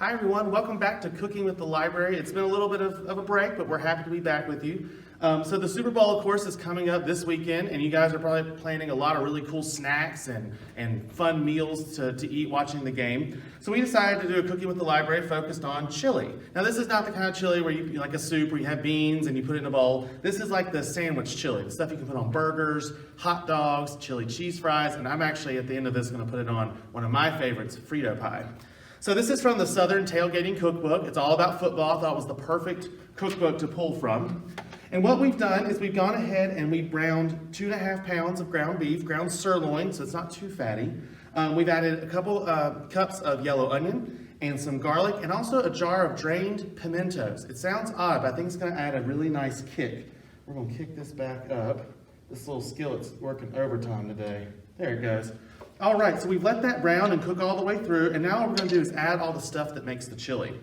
Hi everyone, welcome back to Cooking with the Library. It's been a little bit of a break, but we're happy to be back with you. So the Super Bowl, of course, is coming up this weekend, and you guys are probably planning a lot of really cool snacks and fun meals to eat watching the game. So we decided to do a Cooking with the Library focused on chili. Now this is not the kind of chili where you like a soup where you have beans and you put it in a bowl. This is like the sandwich chili, the stuff you can put on burgers, hot dogs, chili cheese fries, and I'm actually at the end of this going to put it on one of my favorites, Frito pie. So this is from the Southern Tailgating Cookbook. It's all about football. I thought it was the perfect cookbook to pull from. And what we've done is we've gone ahead and we've browned 2.5 pounds of ground beef, ground sirloin, so it's not too fatty. We've added a couple cups of yellow onion and some garlic and also a jar of drained pimentos. It sounds odd, but I think it's gonna add a really nice kick. We're gonna kick this back up. This little skillet's working overtime today. There it goes. All right, so we've let that brown and cook all the way through, and now what we're gonna do is add all the stuff that makes the chili.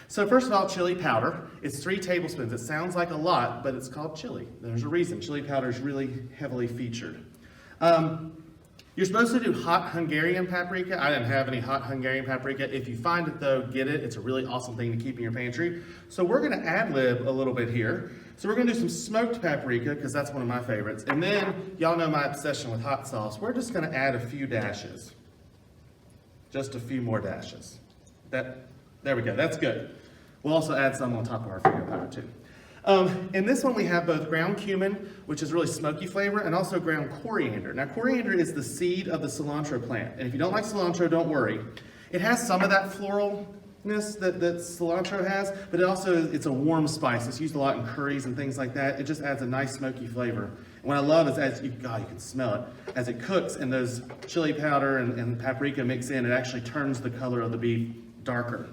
So first of all, chili powder. It's 3 tablespoons. It sounds like a lot, but it's called chili. There's a reason. Chili powder is really heavily featured. You're supposed to do hot Hungarian paprika. I didn't have any hot Hungarian paprika. If you find it though, get it. It's a really awesome thing to keep in your pantry. So we're gonna ad-lib a little bit here. So we're gonna do some smoked paprika, because that's one of my favorites. And then, y'all know my obsession with hot sauce. We're just gonna add a few dashes. Just a few more dashes. There we go, that's good. We'll also add some on top of our Frito powder too. In this one we have both ground cumin, which is really smoky flavor, and also ground coriander. Now coriander is the seed of the cilantro plant, and if you don't like cilantro, don't worry. It has some of that floralness that cilantro has, but it's a warm spice. It's used a lot in curries and things like that. It just adds a nice smoky flavor. And what I love is you can smell it. As it cooks and those chili powder and paprika mix in, it actually turns the color of the beef darker.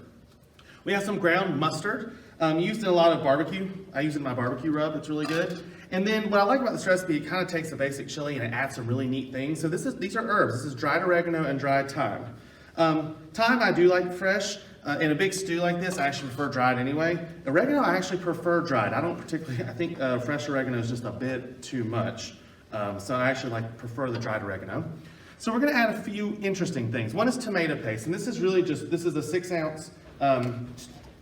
We have some ground mustard. Used in a lot of barbecue. I use it in my barbecue rub, it's really good. And then what I like about this recipe, it kind of takes a basic chili and it adds some really neat things. So these are herbs. This is dried oregano and dried thyme. Thyme I do like fresh. In a big stew like this, I actually prefer dried anyway. Oregano I actually prefer dried. I think fresh oregano is just a bit too much. So I actually prefer the dried oregano. So we're gonna add a few interesting things. One is tomato paste, and this is a 6-ounce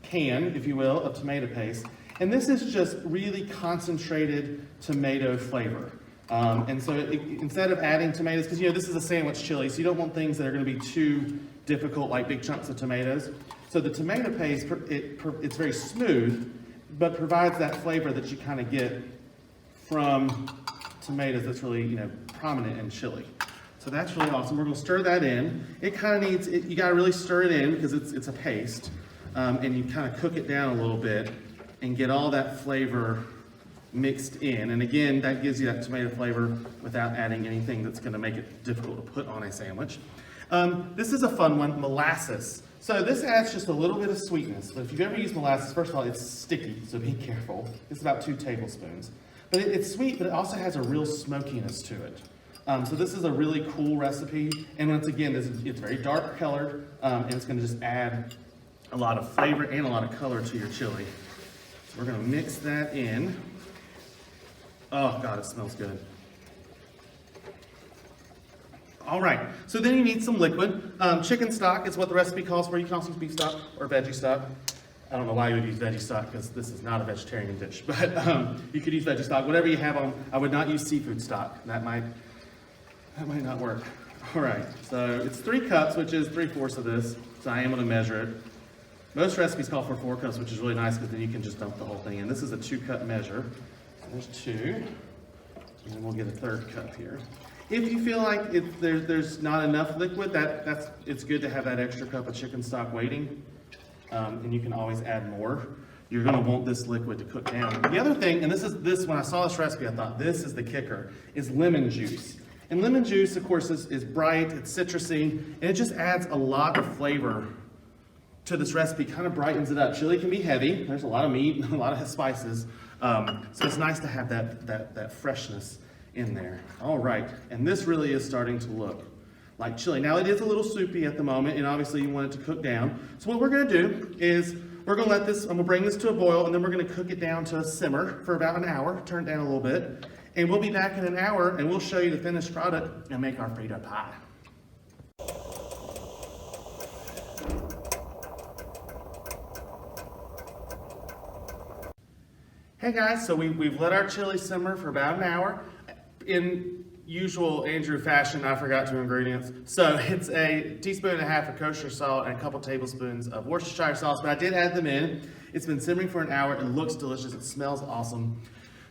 can, if you will, of tomato paste. And this is just really concentrated tomato flavor. And so instead of adding tomatoes, because this is a sandwich chili, so you don't want things that are gonna be too difficult, like big chunks of tomatoes. So the tomato paste, it's very smooth, but provides that flavor that you kind of get from tomatoes that's really, prominent in chili. So that's really awesome. We're gonna stir that in. It kind of needs, you gotta really stir it in because it's a paste. And you kind of cook it down a little bit and get all that flavor mixed in. And again, that gives you that tomato flavor without adding anything that's gonna make it difficult to put on a sandwich. This is a fun one, molasses. So this adds just a little bit of sweetness. But if you've ever used molasses, first of all, it's sticky, so be careful. It's about 2 tablespoons. But it's sweet, but it also has a real smokiness to it. So this is a really cool recipe. And once again, it's very dark colored, and it's gonna just add a lot of flavor and a lot of color to your chili. So we're gonna mix that in. Oh God, it smells good. All right, so then you need some liquid. Chicken stock is what the recipe calls for. You can also use beef stock or veggie stock. I don't know why you would use veggie stock because this is not a vegetarian dish, but you could use veggie stock, whatever you have on. I would not use seafood stock. That might not work. All right, so it's 3 cups, which is 3/4 of this. So I am gonna measure it. Most recipes call for 4 cups, which is really nice because then you can just dump the whole thing in. This is a 2-cup measure. So there's 2, and then we'll get a 3rd cup here. If you feel like there's not enough liquid, it's good to have that extra cup of chicken stock waiting, and you can always add more. You're gonna want this liquid to cook down. The other thing, and when I saw this recipe, I thought this is the kicker, is lemon juice. And lemon juice, of course, is bright, it's citrusy, and it just adds a lot of flavor to this recipe, kind of brightens it up. Chili can be heavy. There's a lot of meat and a lot of spices. So it's nice to have that freshness in there. All right, and this really is starting to look like chili. Now it is a little soupy at the moment, and obviously you want it to cook down. So what we're gonna do is we're gonna I'm gonna bring this to a boil, and then we're gonna cook it down to a simmer for about an hour, turn it down a little bit. And we'll be back in an hour, and we'll show you the finished product and make our Frito pie. Hey guys, so we've let our chili simmer for about an hour. In usual Andrew fashion, I forgot 2 ingredients. So it's a teaspoon and a half of kosher salt and a couple tablespoons of Worcestershire sauce, but I did add them in. It's been simmering for an hour. It looks delicious. It smells awesome.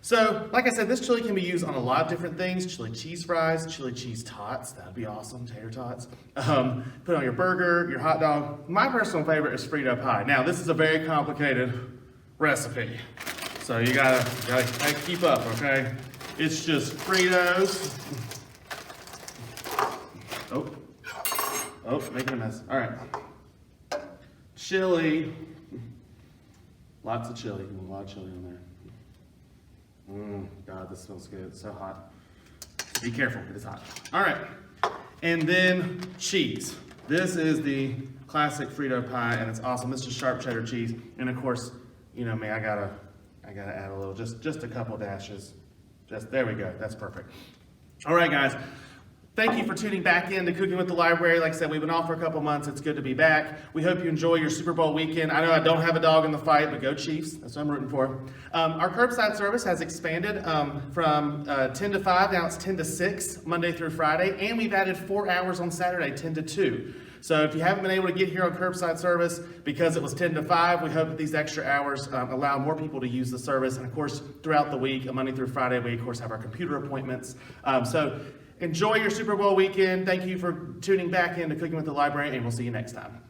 So, like I said, this chili can be used on a lot of different things. Chili cheese fries, chili cheese tots, that'd be awesome, tater tots. Put it on your burger, your hot dog. My personal favorite is Frito pie. Now, this is a very complicated recipe, so you gotta keep up, okay? It's just Fritos. Oh, making a mess. All right. Chili. Lots of chili. A lot of chili on there. God, this smells good. It's so hot. Be careful, it is hot. All right, and then cheese. This is the classic Frito pie, and it's awesome. This is sharp cheddar cheese, and of course, you know me, I gotta add a little, just a couple dashes. There we go. That's perfect. All right, guys. Thank you for tuning back in to Cooking with the Library. Like I said, we've been off for a couple months. It's good to be back. We hope you enjoy your Super Bowl weekend. I know I don't have a dog in the fight, but go Chiefs. That's what I'm rooting for. Our curbside service has expanded from 10 to 5. Now it's 10 to 6, Monday through Friday. And we've added 4 hours on Saturday, 10 to 2. So if you haven't been able to get here on curbside service because it was 10 to 5, we hope that these extra hours allow more people to use the service. And of course, throughout the week, Monday through Friday, we of course have our computer appointments. So enjoy your Super Bowl weekend. Thank you for tuning back in to Cooking with the Library, and we'll see you next time.